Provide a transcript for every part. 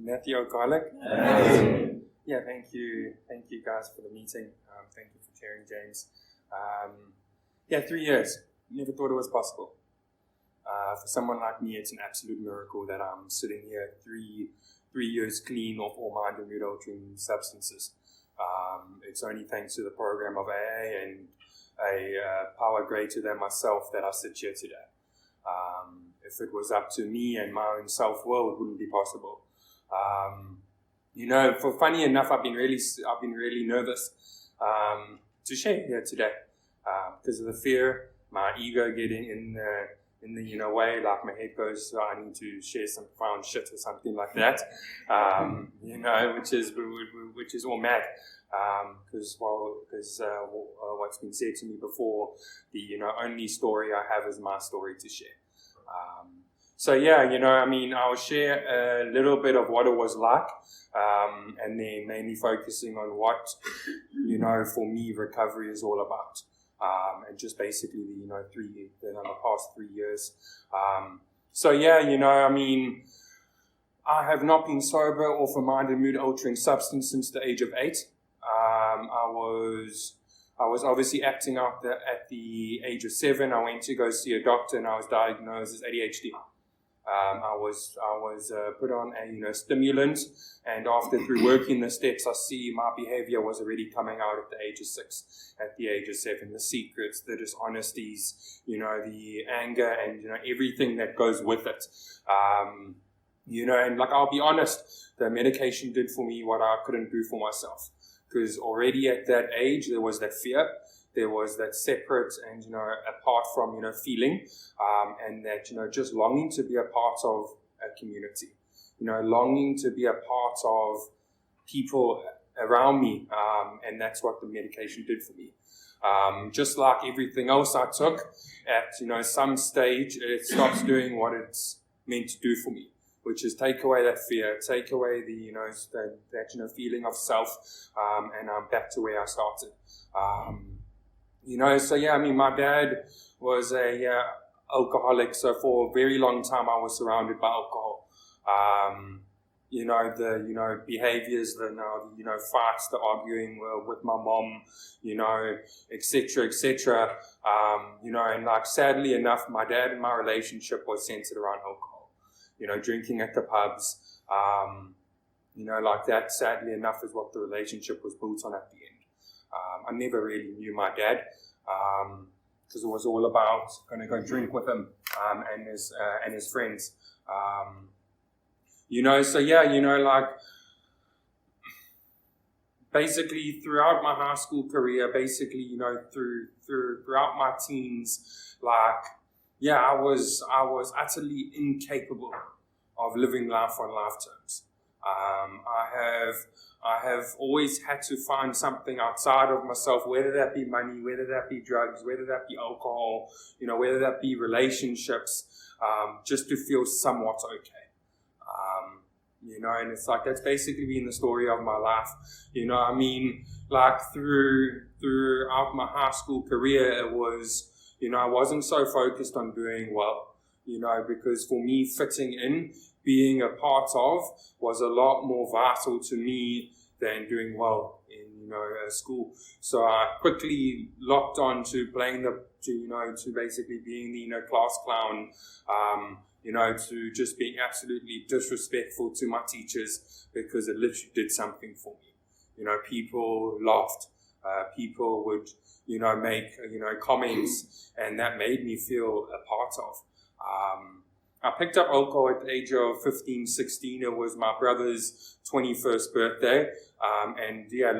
Matthew Alcoholic. Yeah, thank you guys for the meeting. Thank you for sharing, James. 3 years. Never thought it was possible. For someone like me, it's an absolute miracle that I'm sitting here 3 years clean of all mind and mood-altering substances. It's only thanks to the program of AA and a power greater than myself that I sit here today. If it was up to me and my own self-will, it wouldn't be possible. Funny enough, I've been really nervous to share here today because of the fear, my ego getting in the way, like my head goes, so I need to share some profound shit or something like that, which is all mad. Because what's been said to me before, the only story I have is my story to share. I'll share a little bit of what it was like, and then mainly focusing on what, for me, recovery is all about. And just basically, the past 3 years. I have not been sober or for mind and mood altering substance since the age of 8. I was obviously acting out at the age of 7. I went to go see a doctor and I was diagnosed as ADHD. I was put on a stimulant, and through working the steps, I see my behavior was already coming out at the age of 6, at the age of 7. The secrets, the dishonesties, the anger, and everything that goes with it. And I'll be honest, the medication did for me what I couldn't do for myself. Because already at that age, there was that fear, there was that separate and, apart from, feeling, and that, just longing to be a part of a community, longing to be a part of people around me, and that's what the medication did for me. Just like everything else I took, at, some stage, it stops doing what it's meant to do for me, which is take away that fear, take away the, that feeling of self, and I'm back to where I started. My dad was a alcoholic, so for a very long time I was surrounded by alcohol. The behaviors, the fights, the arguing with my mom, etc., etc. And sadly enough, my dad and my relationship was centered around alcohol. Drinking at the pubs, that, sadly enough, is what the relationship was built on at the end. I never really knew my dad, because it was all about going to go drink with him, and his friends. Basically throughout my high school career, throughout my teens, I was utterly incapable of living life on life terms. I have always had to find something outside of myself, whether that be money, whether that be drugs, whether that be alcohol, whether that be relationships, just to feel somewhat okay. And it's that's basically been the story of my life. Throughout my high school career, it was, I wasn't so focused on doing well, because for me, fitting in, being a part of, was a lot more vital to me than doing well in, school. So I quickly locked on to playing to basically being the, class clown, to just being absolutely disrespectful to my teachers, because it literally did something for me. People laughed, people would, make, comments, and that made me feel a part of. I picked up alcohol at the age of 15, 16. It was my brother's 21st birthday.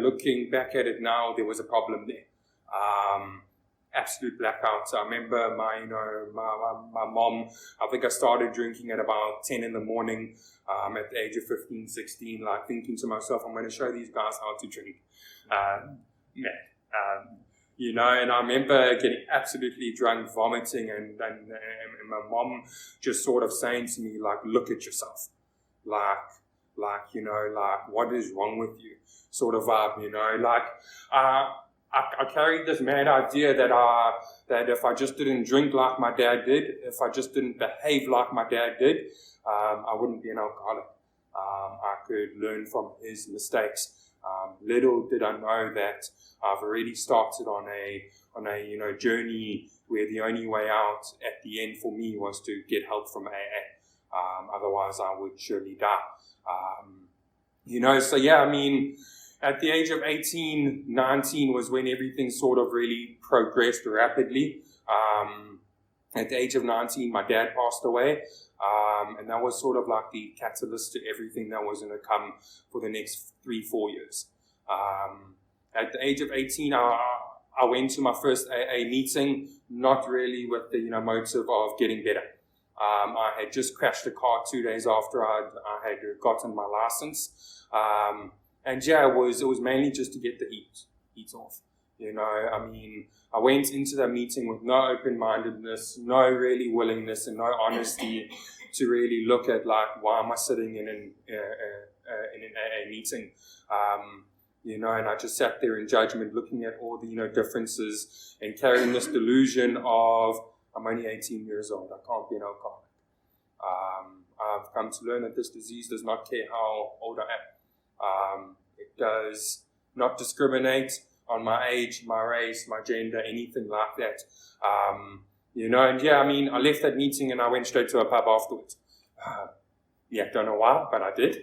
Looking back at it now, there was a problem there. Absolute blackouts. I remember my mom, I think I started drinking at about 10 in the morning, at the age of 15, 16, thinking to myself, I'm going to show these guys how to drink. And I remember getting absolutely drunk, vomiting, and my mom just sort of saying to me, look at yourself. What is wrong with you? Sort of vibe, I carried this mad idea that if I just didn't drink like my dad did, if I just didn't behave like my dad did, I wouldn't be an alcoholic. I could learn from his mistakes. Little did I know that I've already started on a journey where the only way out at the end for me was to get help from AA. Otherwise, I would surely die. So yeah, I mean, at the age of 18, 19 was when everything sort of really progressed rapidly. At the age of 19, my dad passed away. And that was sort of like the catalyst to everything that was going to come for the next 3-4 years. At the age of 18, I went to my first AA meeting, not really with the motive of getting better. I had just crashed a car 2 days after I had gotten my license. And yeah, it was mainly just to get the heat off. I went into that meeting with no open-mindedness, no really willingness, and no honesty to really look at why am I sitting in an AA meeting, and I just sat there in judgment, looking at all the differences and carrying this delusion of I'm only 18 years old, I can't be an alcoholic. I've come to learn that this disease does not care how old I am. It does not discriminate on my age, my race, my gender, anything like that. And yeah, I left that meeting and I went straight to a pub afterwards. Don't know why, but I did.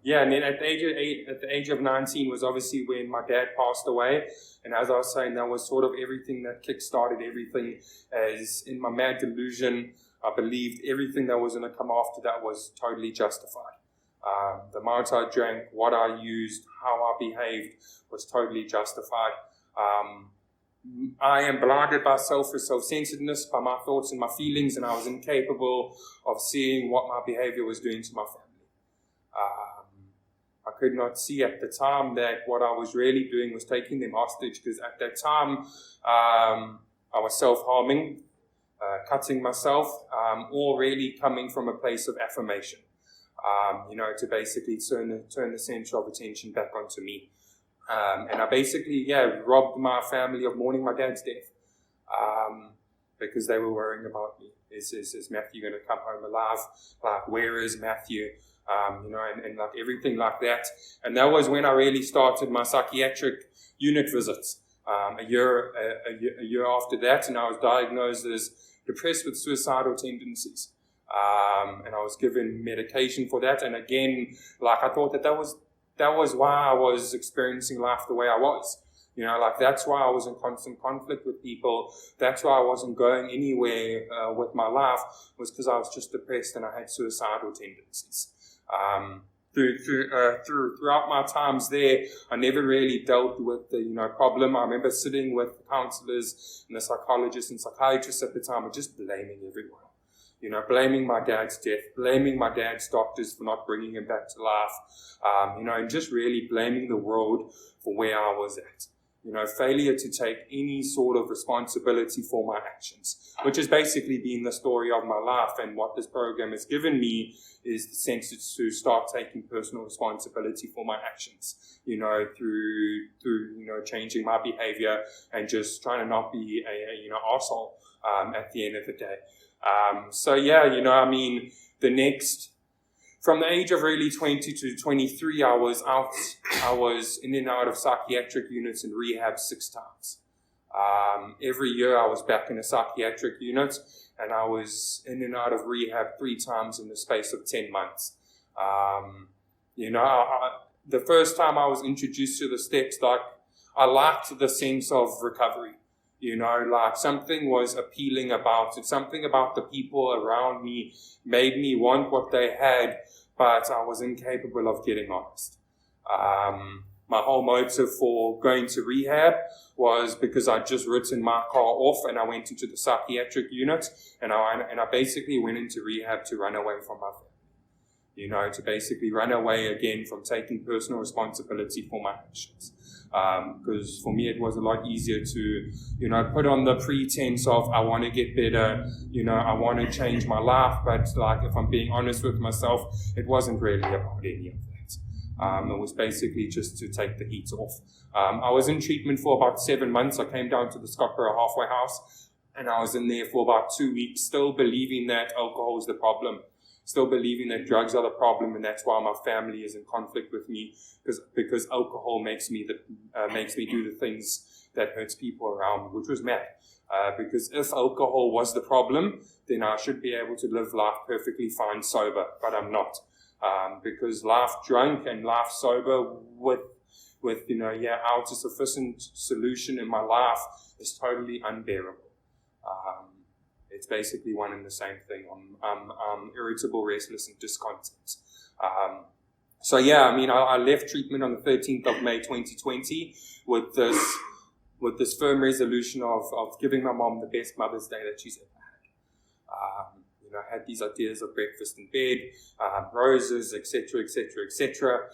And then at the age of 19 was obviously when my dad passed away. And as I was saying, that was sort of everything that kick-started everything. As in my mad delusion, I believed everything that was going to come after that was totally justified. The amount I drank, what I used, how I behaved was totally justified. I am blinded by self-centeredness, by my thoughts and my feelings, and I was incapable of seeing what my behavior was doing to my family. I could not see at the time that what I was really doing was taking them hostage, because at that time I was self-harming, cutting myself, or really coming from a place of affirmation. To basically turn the center of attention back onto me. And I basically, robbed my family of mourning my dad's death, because they were worrying about me. Is Matthew going to come home alive? Where is Matthew? And like everything like that. And that was when I really started my psychiatric unit visits. A year after that, and I was diagnosed as depressed with suicidal tendencies. And I was given medication for that. And again, I thought that was why I was experiencing life the way I was. That's why I was in constant conflict with people. That's why I wasn't going anywhere with my life, was because I was just depressed and I had suicidal tendencies. Throughout my times there, I never really dealt with the problem. I remember sitting with the counselors and the psychologists and psychiatrists at the time and just blaming everyone. Blaming my dad's death, blaming my dad's doctors for not bringing him back to life, and just really blaming the world for where I was at. Failure to take any sort of responsibility for my actions, which has basically been the story of my life. And what this program has given me is the sense to start taking personal responsibility for my actions, through changing my behavior and just trying to not be a arsehole at the end of the day. From the age of really 20 to 23, I was in and out of psychiatric units and rehab 6 times. Every year I was back in a psychiatric unit, and I was in and out of rehab 3 times in the space of 10 months. The first time I was introduced to the steps, I liked the sense of recovery. Something was appealing about it. Something about the people around me made me want what they had, but I was incapable of getting honest. My whole motive for going to rehab was because I'd just written my car off and I went into the psychiatric unit, and I basically went into rehab to run away from my family. To basically run away again from taking personal responsibility for my actions. Because for me it was a lot easier to, put on the pretense of I want to get better, I want to change my life, but if I'm being honest with myself, it wasn't really about any of that. It was basically just to take the heat off. I was in treatment for about 7 months. I came down to the Scottsboro halfway house, and I was in there for about 2 weeks, still believing that alcohol was the problem. still believing that drugs are the problem, and that's why my family is in conflict with me, because alcohol makes me do the things that hurts people around me, which was mad. Because if alcohol was the problem, then I should be able to live life perfectly fine sober, but I'm not. Because life drunk and life sober with out a sufficient solution in my life is totally unbearable. It's basically one and the same thing. I'm irritable, restless, and discontent. I left treatment on the 13th of May 2020 with this firm resolution of giving my mom the best Mother's Day that she's ever had. I had these ideas of breakfast in bed, roses, etc., etc., etc.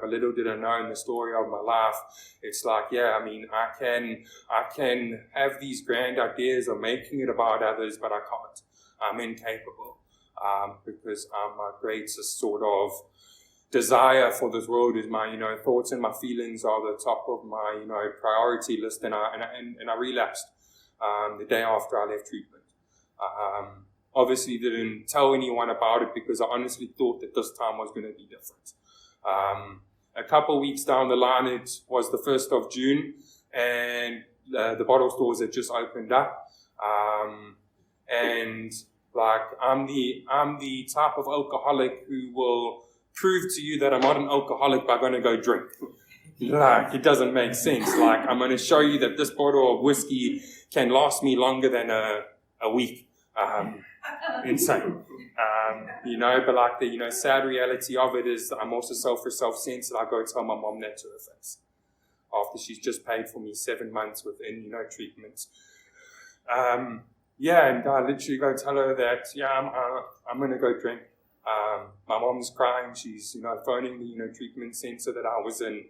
But little did I know in the story of my life, it's like, I can have these grand ideas of making it about others, but I can't. I'm incapable, because my greatest sort of desire for this world is my, thoughts and my feelings are the top of my, priority list, and I relapsed the day after I left treatment. Obviously didn't tell anyone about it because I honestly thought that this time was going to be different. A couple of weeks down the line, it was the 1st of June, and the bottle stores had just opened up. I'm the type of alcoholic who will prove to you that I'm not an alcoholic by going to go drink. It doesn't make sense. I'm going to show you that this bottle of whiskey can last me longer than a week. Insane. But the sad reality of it is I'm also self-censored. I go tell my mom that to her face after she's just paid for me 7 months within, treatment. And I literally go tell her that, I'm going to go drink. My mom's crying. She's, phoning the, treatment center that I was in,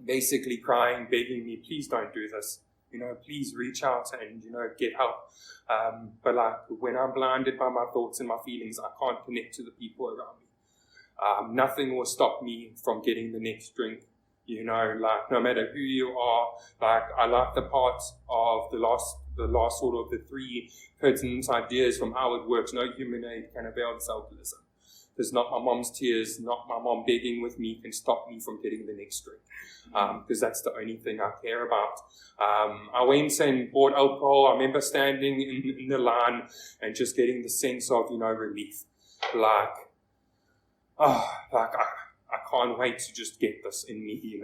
basically crying, begging me, please don't do this. Please reach out and, get help. But when I'm blinded by my thoughts and my feelings, I can't connect to the people around me. Nothing will stop me from getting the next drink. No matter who you are, I like the part of the last sort of the 3 pertinent ideas from how it works. No human aid can avail this alcoholism. Because not my mom's tears, not my mom begging with me can stop me from getting the next drink. Because that's the only thing I care about. I went and bought alcohol. I remember standing in the line and just getting the sense of, relief. I can't wait to just get this in me,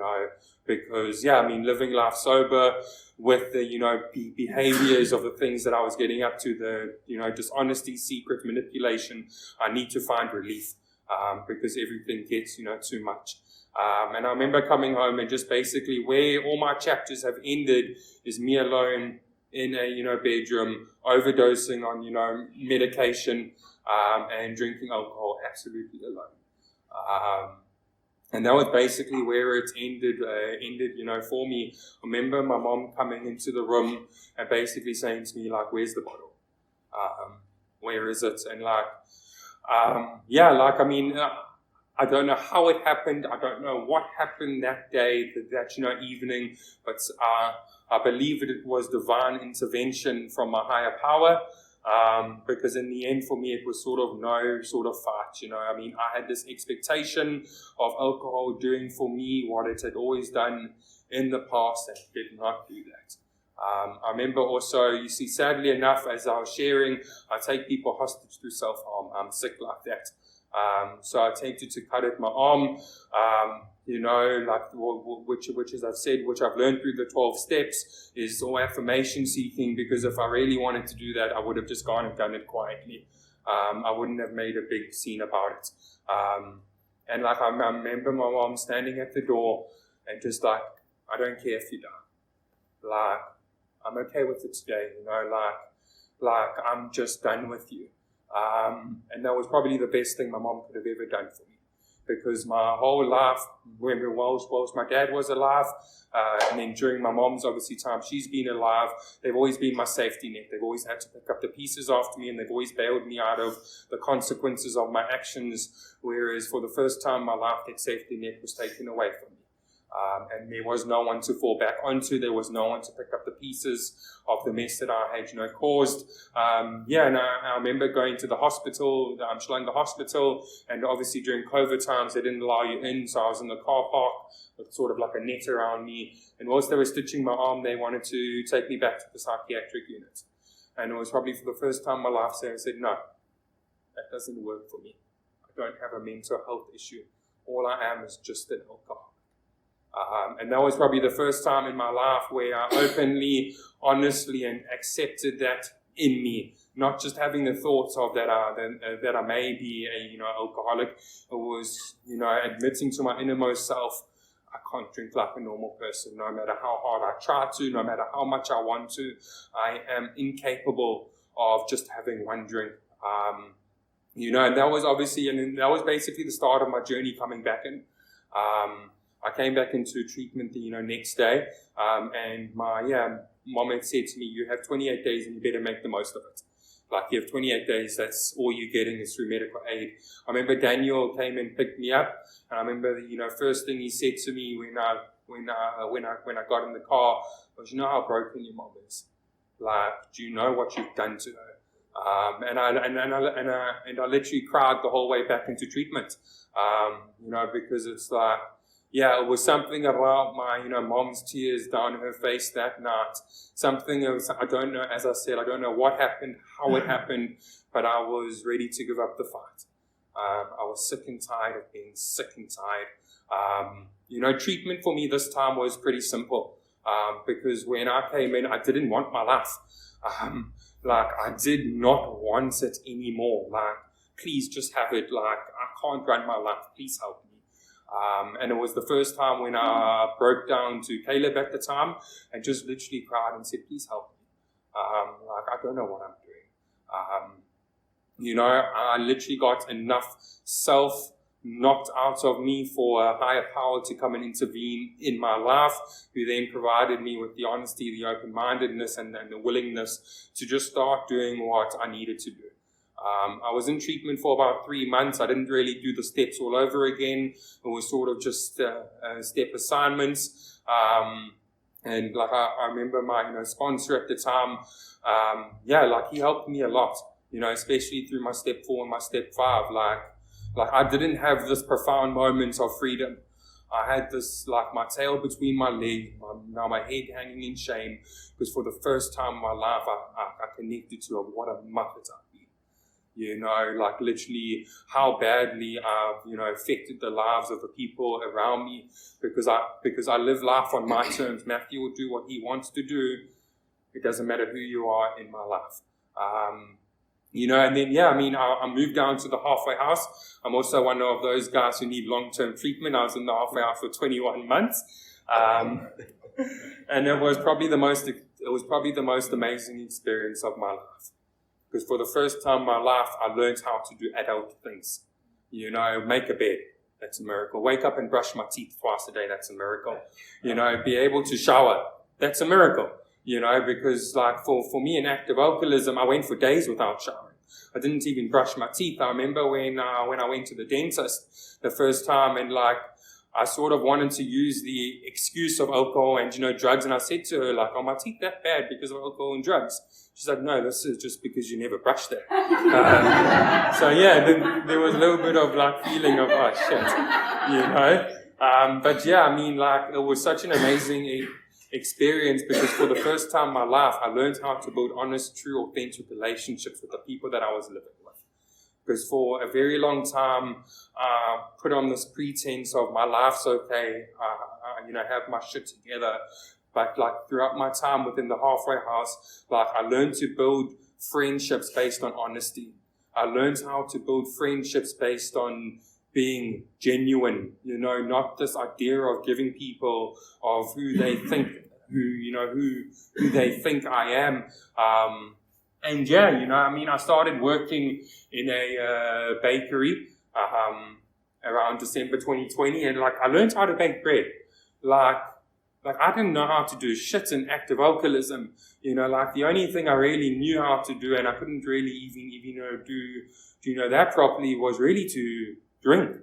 because, living life sober with the, behaviors of the things that I was getting up to, the, dishonesty, secret, manipulation, I need to find relief, because everything gets, too much. And I remember coming home and just basically where all my chapters have ended is me alone in a, bedroom, overdosing on, medication, and drinking alcohol absolutely alone. And that was basically where it ended, for me. I remember my mom coming into the room and basically saying to me, where's the bottle? Where is it? And I don't know how it happened. I don't know what happened that day, that evening, but I believe it was divine intervention from a higher power. Because in the end, for me, it was sort of no sort of fight, I had this expectation of alcohol doing for me what it had always done in the past, and it did not do that. I remember also, you see, sadly enough, as I was sharing, I take people hostage through self-harm. I'm sick like that. So I attempted to cut at my arm, which as I've said, which I've learned through the 12 steps, is all affirmation seeking, because if I really wanted to do that, I would have just gone and done it quietly. I wouldn't have made a big scene about it. And I remember my mom standing at the door and just I don't care if you die. I'm okay with it today, I'm just done with you. And that was probably the best thing my mom could have ever done for me, because my whole life, whilst my dad was alive, and then during my mom's obviously time she's been alive, they've always been my safety net. They've always had to pick up the pieces after me, and they've always bailed me out of the consequences of my actions, whereas for the first time in my life, that safety net was taken away from me. And there was no one to fall back onto. There was no one to pick up the pieces of the mess that I had, caused. And I remember going to the hospital, the Umhlanga hospital, and obviously during COVID times, they didn't allow you in, so I was in the car park with sort of like a net around me. And whilst they were stitching my arm, they wanted to take me back to the psychiatric unit. And it was probably for the first time in my life I said, no, that doesn't work for me. I don't have a mental health issue. All I am is just an alcoholic. And that was probably the first time in my life where I openly, honestly, and accepted that in me. Not just having the thoughts of that I may be a alcoholic. It was admitting to my innermost self, I can't drink like a normal person. No matter how hard I try to, no matter how much I want to, I am incapable of just having one drink. And that was obviously, and that was basically the start of my journey coming back in. I came back into treatment the next day, and my mom had said to me, you have 28 days and you better make the most of it. Like, you have 28 days, that's all you're getting is through medical aid. I remember Daniel came and picked me up, and I remember first thing he said to me when I got in the car was, you know how broken your mom is? Like, do you know what you've done to her? And I literally cried the whole way back into treatment, because it's like, it was something about my, mom's tears down her face that night. Something else, I don't know, as I said, I don't know what happened, how it happened, but I was ready to give up the fight. I was sick and tired of being sick and tired. Treatment for me this time was pretty simple, because when I came in, I didn't want my life. I did not want it anymore. Like, please just have it. Like, I can't run my life. Please help me. And it was the first time when I broke down to Caleb at the time and just literally cried and said, please help me. I don't know what I'm doing. I literally got enough self knocked out of me for a higher power to come and intervene in my life, who then provided me with the honesty, the open-mindedness, and the willingness to just start doing what I needed to do. I was in treatment for about 3 months. I didn't really do the steps all over again. It was sort of just step assignments. And I remember my sponsor at the time, he helped me a lot, especially through my step 4 and my step 5. Like I didn't have this profound moment of freedom. I had this, my tail between my legs, my head hanging in shame, because for the first time in my life, I connected to what a muppet I've been. Literally how badly I've, affected the lives of the people around me, because I live life on my terms. Matthew will do what he wants to do. It doesn't matter who you are in my life. And then, I moved down to the halfway house. I'm also one of those guys who need long-term treatment. I was in the halfway house for 21 months. And it was probably the most amazing experience of my life. Because for the first time in my life, I learned how to do adult things. Make a bed. That's a miracle. Wake up and brush my teeth twice a day. That's a miracle. Be able to shower. That's a miracle. Because for me in active alcoholism, I went for days without showering. I didn't even brush my teeth. I remember when I went to the dentist the first time, and I sort of wanted to use the excuse of alcohol and, drugs. And I said to her, are my teeth that bad because of alcohol and drugs? She's like, no, this is just because you never brushed them. Then there was a little bit of feeling of, oh shit, it was such an amazing experience, because for the first time in my life, I learned how to build honest, true, authentic relationships with the people that I was living with. Because for a very long time, I put on this pretense of my life's okay, I have my shit together. But throughout my time within the halfway house, I learned to build friendships based on honesty. I learned how to build friendships based on being genuine, not this idea of giving people of who they think, who they think I am. I started working in a bakery around December 2020, and I learned how to bake bread. I didn't know how to do shit in active alcoholism. The only thing I really knew how to do, and I couldn't really even do that properly, was really to drink.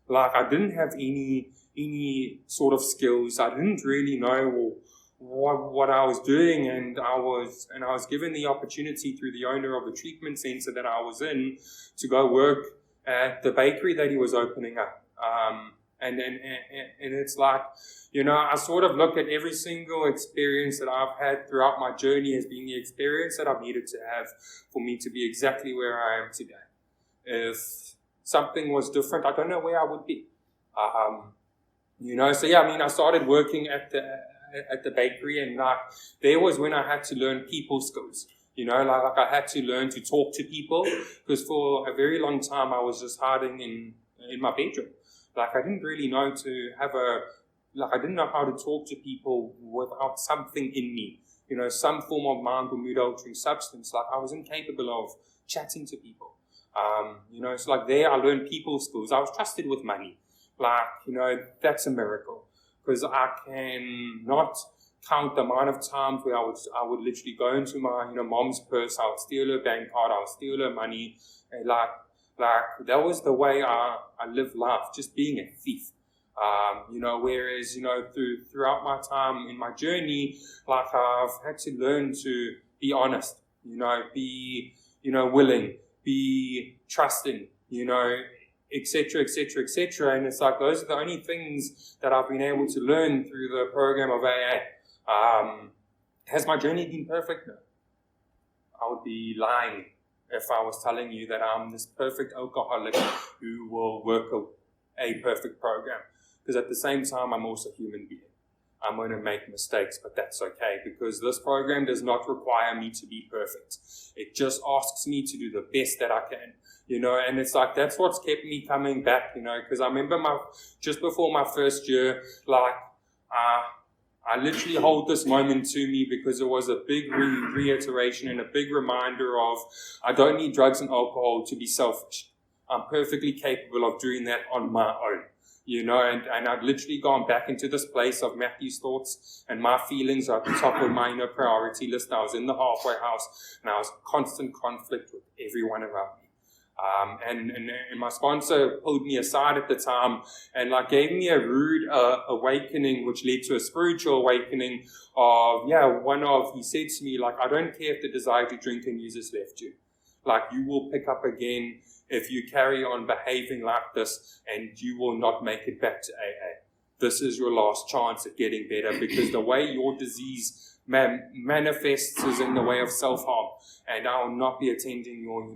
Like, I didn't have any sort of skills. I didn't really know what I was doing, and I was given the opportunity through the owner of the treatment center that I was in to go work at the bakery that he was opening up. And it's like, I sort of look at every single experience that I've had throughout my journey as being the experience that I've needed to have for me to be exactly where I am today. If something was different, I don't know where I would be. So yeah, I started working at the bakery, and like, there was when I had to learn people skills. Like I had to learn to talk to people, because for a very long time I was just hiding in my bedroom. Like, I didn't really know I didn't know how to talk to people without something in me, some form of mind or mood altering substance. Like, I was incapable of chatting to people. It's like there I learned people skills. I was trusted with money. Like, that's a miracle, because I can not count the amount of times where I would literally go into my, mom's purse. I would steal her bank card. I would steal her money. And like that was the way I lived life, just being a thief. Whereas, throughout my time in my journey, like, I've had to learn to be honest, be, willing, be trusting, etc., etc., etc. And it's like, those are the only things that I've been able to learn through the program of AA. Has my journey been perfect? No. I would be lying if I was telling you that I'm this perfect alcoholic who will work a perfect program. Because at the same time, I'm also a human being. I'm going to make mistakes, but that's okay, because this program does not require me to be perfect. It just asks me to do the best that I can, and it's like, that's what's kept me coming back, because I remember just before my first year, like, I literally hold this moment to me, because it was a big reiteration and a big reminder of, I don't need drugs and alcohol to be selfish. I'm perfectly capable of doing that on my own. And I'd literally gone back into this place of Matthew's thoughts, and my feelings are at the top of my priority list. I was in the halfway house, and I was in constant conflict with everyone around me. And my sponsor pulled me aside at the time and like gave me a rude awakening, which led to a spiritual awakening he said to me, like, I don't care if the desire to drink and use has left you. Like, you will pick up again if you carry on behaving like this, and you will not make it back to AA. This is your last chance at getting better, because the way your disease manifests is in the way of self-harm, and I will not be attending your,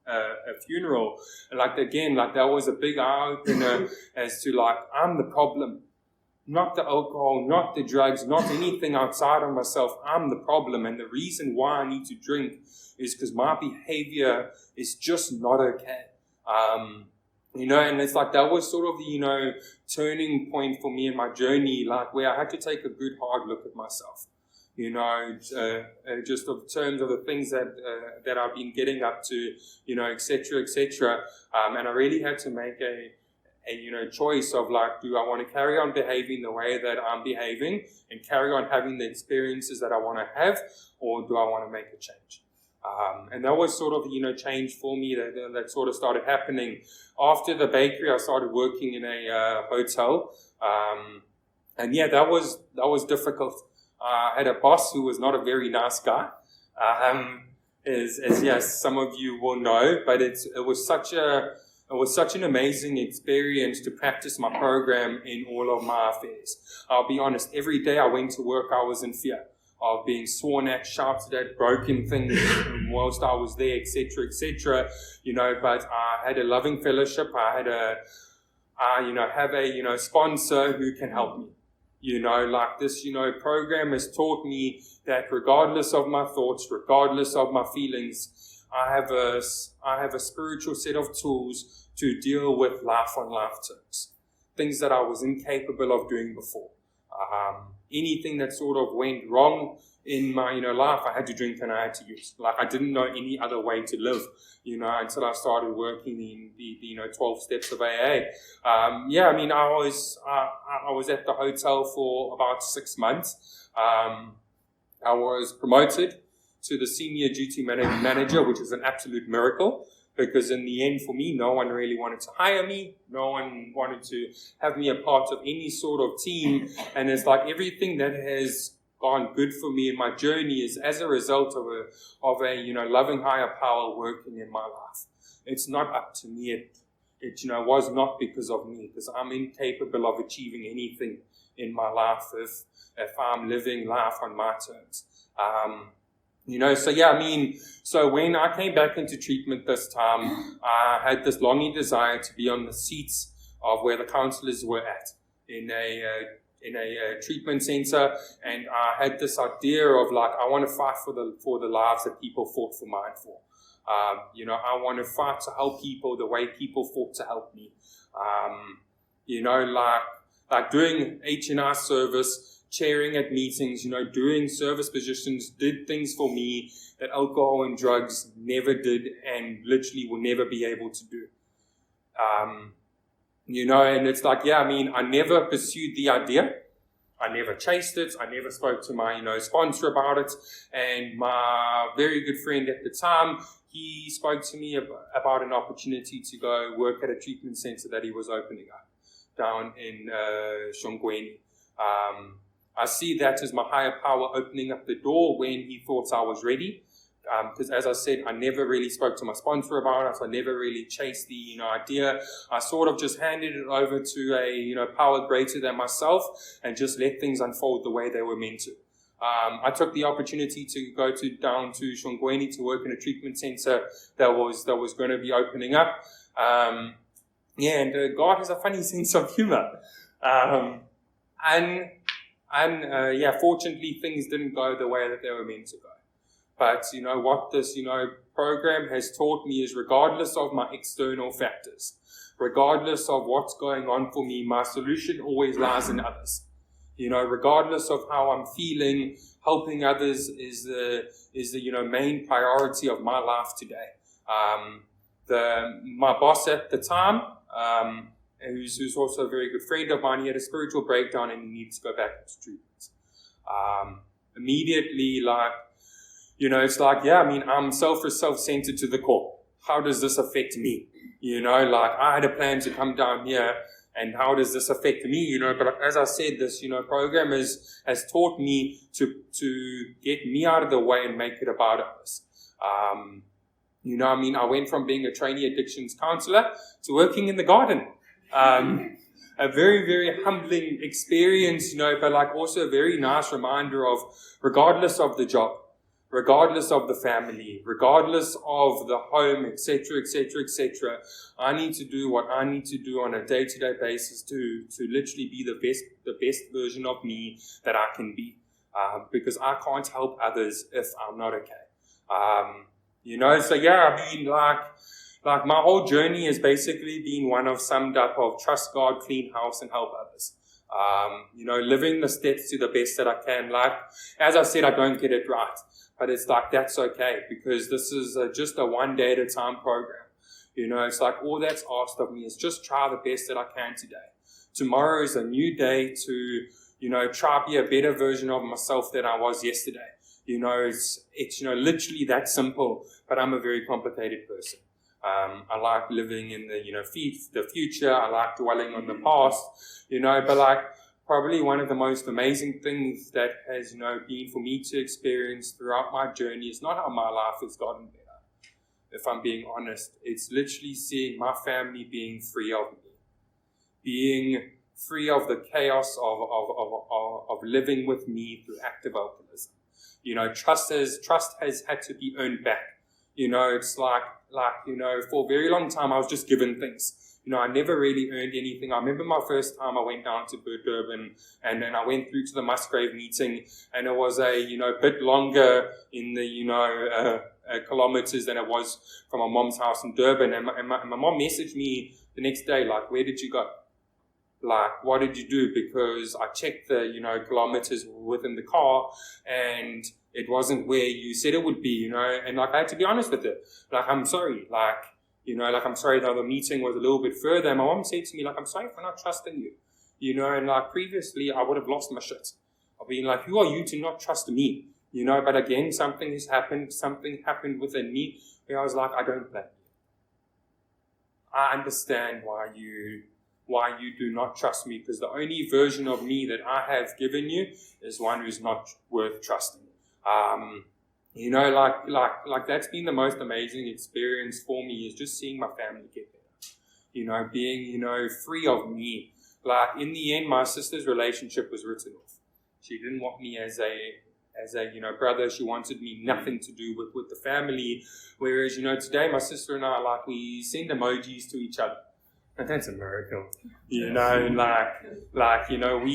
a funeral. Like, again, like, that was a big eye-opener as to, like, I'm the problem. Not the alcohol, not the drugs, not anything outside of myself. I'm the problem. And the reason why I need to drink is because my behavior is just not okay. And it's like, that was sort of the, turning point for me in my journey, like, where I had to take a good hard look at myself. Just in terms of the things that I've been getting up to, et cetera, et cetera. And I really had to make a choice of, like, do I want to carry on behaving the way that I'm behaving and carry on having the experiences that I want to have, or do I want to make a change? And that was sort of, change for me that sort of started happening. After the bakery, I started working in a hotel. And yeah, that was difficult. I had a boss who was not a very nice guy, as yes, some of you will know, but it was such an amazing experience to practice my program in all of my affairs. I'll be honest, every day I went to work, I was in fear of being sworn at, shouted at, broken things whilst I was there, etc., etc. But I had a loving fellowship. I had have a sponsor who can help me. Like this, program has taught me that regardless of my thoughts, regardless of my feelings, I have a spiritual set of tools to deal with life on life terms. Things that I was incapable of doing before. Anything that sort of went wrong in my life, I had to drink and I had to use. Like, I didn't know any other way to live, until I started working in the 12 steps of AA. I was at the hotel for about 6 months. I was promoted to the senior duty manager, which is an absolute miracle. Because in the end, for me, no one really wanted to hire me. No one wanted to have me a part of any sort of team. And it's like everything that has gone good for me in my journey is as a result of a loving higher power working in my life. It's not up to me. It was not because of me, because I'm incapable of achieving anything in my life if I'm living life on my terms. So when I came back into treatment this time, I had this longing desire to be on the seats of where the counselors were at in a treatment center, and I had this idea of like, I want to fight for the lives that people fought for mine for. I want to fight to help people the way people fought to help me. Like doing H&R service, chairing at meetings, doing service positions, did things for me that alcohol and drugs never did and literally will never be able to do. And it's like, I never pursued the idea. I never chased it. I never spoke to my, sponsor about it. And my very good friend at the time, he spoke to me about an opportunity to go work at a treatment center that he was opening up down in Shongweni. I see that as my higher power opening up the door when he thought I was ready. Because as I said, I never really spoke to my sponsor about it. I never really chased the idea. I sort of just handed it over to a power greater than myself and just let things unfold the way they were meant to. I took the opportunity to go down to Shongweni to work in a treatment center that was going to be opening up. And God has a funny sense of humor. Fortunately, things didn't go the way that they were meant to go. But what this program has taught me is, regardless of my external factors, regardless of what's going on for me, my solution always lies in others. Regardless of how I'm feeling, helping others is the main priority of my life today. My boss at the time, who's also a very good friend of mine, he had a spiritual breakdown and he needed to go back into treatment. Immediately, it's like, I'm self-centered to the core. How does this affect me? I had a plan to come down here, and how does this affect me? But as I said, this, program has taught me to get me out of the way and make it about others. I went from being a trainee addictions counselor to working in the garden. A very, very humbling experience, but also a very nice reminder of, regardless of the job, regardless of the family, regardless of the home, etc., I need to do what I need to do on a day-to-day basis to literally be the best version of me that I can be. Because I can't help others if I'm not okay. Like my whole journey has basically been one of summed up of trust God, clean house, and help others. Living the steps to the best that I can. Like, as I said, I don't get it right. But it's like, that's okay, because this is just a one day at a time program. It's like, all that's asked of me is just try the best that I can today. Tomorrow is a new day to, try to be a better version of myself than I was yesterday. It's literally that simple, but I'm a very complicated person. I like living in the future. I like dwelling on the past, but probably one of the most amazing things that has, been for me to experience throughout my journey is not how my life has gotten better. If I'm being honest, it's literally seeing my family being free of me, being free of the chaos of living with me through active alcoholism. Trust has had to be earned back. It's like, for a very long time, I was just given things. I never really earned anything. I remember my first time I went down to Durban, and then I went through to the Musgrave meeting, and it was a, bit longer in the, kilometers than it was from my mom's house in Durban. And my mom messaged me the next day, like, where did you go? Like, what did you do? Because I checked the, kilometers within the car, and it wasn't where you said it would be, and I had to be honest with it. I'm sorry, I'm sorry that the meeting was a little bit further. And my mom said to me, I'm sorry for not trusting you, and previously I would have lost my shit. I've been like, who are you to not trust me? But again, something happened within me where I was like, I don't blame you. I understand why you do not trust me, because the only version of me that I have given you is one who's not worth trusting. Like that's been the most amazing experience for me, is just seeing my family get better. Being, free of me. Like, in the end, my sister's relationship was written off. She didn't want me as a brother. She wanted me nothing to do with the family. Whereas, today my sister and I, like, we send emojis to each other. And that's a miracle. We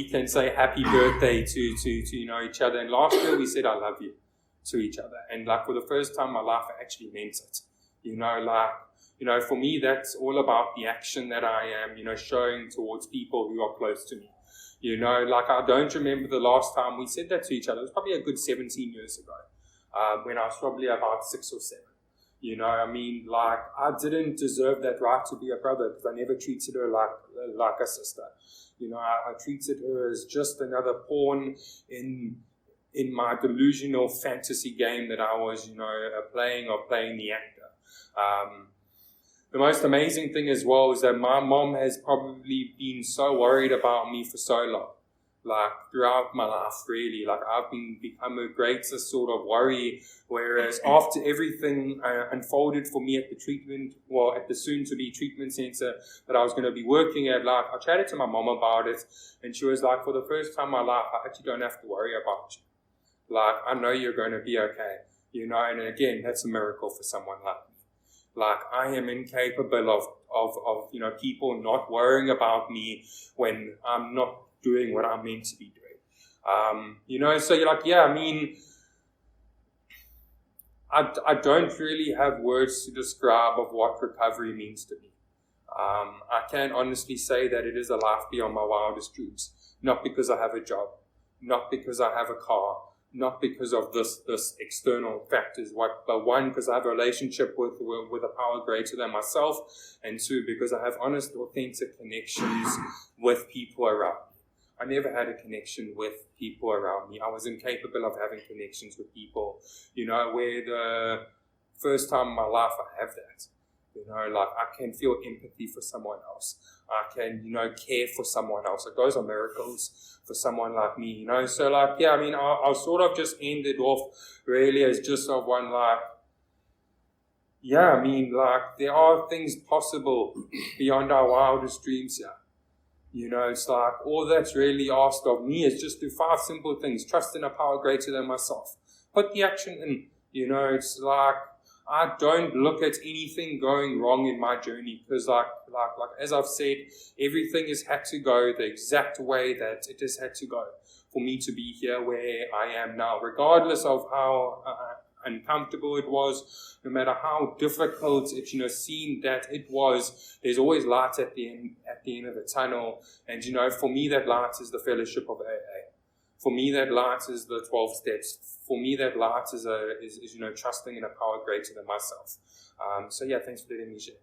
can say happy birthday to each other. And last year we said I love you to each other. And like, for the first time in my life, I actually meant it. For me, that's all about the action that I am, showing towards people who are close to me. I don't remember the last time we said that to each other. It was probably a good 17 years ago, when I was probably about 6 or 7. I didn't deserve that right to be a brother, because I never treated her like a sister. I treated her as just another pawn in my delusional fantasy game that I was, playing the actor. The most amazing thing as well is that my mom has probably been so worried about me for so long. Like, throughout my life, really. Like, I've become her greatest sort of worry, whereas after everything unfolded for me at the soon-to-be treatment center that I was going to be working at, like, I chatted to my mom about it, and she was like, for the first time in my life, I actually don't have to worry about you. Like, I know you're going to be okay, and again, that's a miracle for someone like me. Like, I am incapable of people not worrying about me when I'm not doing what I'm meant to be doing. So you're like, I don't really have words to describe of what recovery means to me. I can honestly say that it is a life beyond my wildest dreams. Not because I have a job, not because I have a car, not because of this external factors, but one, because I have a relationship with a power greater than myself, and two, because I have honest, authentic connections with people around me. I never had a connection with people around me. I was incapable of having connections with people, where the first time in my life I have that. I can feel empathy for someone else. I can, care for someone else. Like, those are miracles for someone like me, So, I'll sort of just end it off really as just of one, there are things possible beyond our wildest dreams here. It's like, all that's really asked of me is just do 5 simple things. Trust in a power greater than myself. Put the action in. It's like, I don't look at anything going wrong in my journey, because like as I've said, everything has had to go the exact way that it has had to go for me to be here where I am now, regardless of how uncomfortable it was, no matter how difficult it seemed that it was. There's always light at the end of the tunnel, and for me that light is the fellowship of AA. For me, that light is the 12 steps. For me, that light is trusting in a power greater than myself. Thanks for letting me share.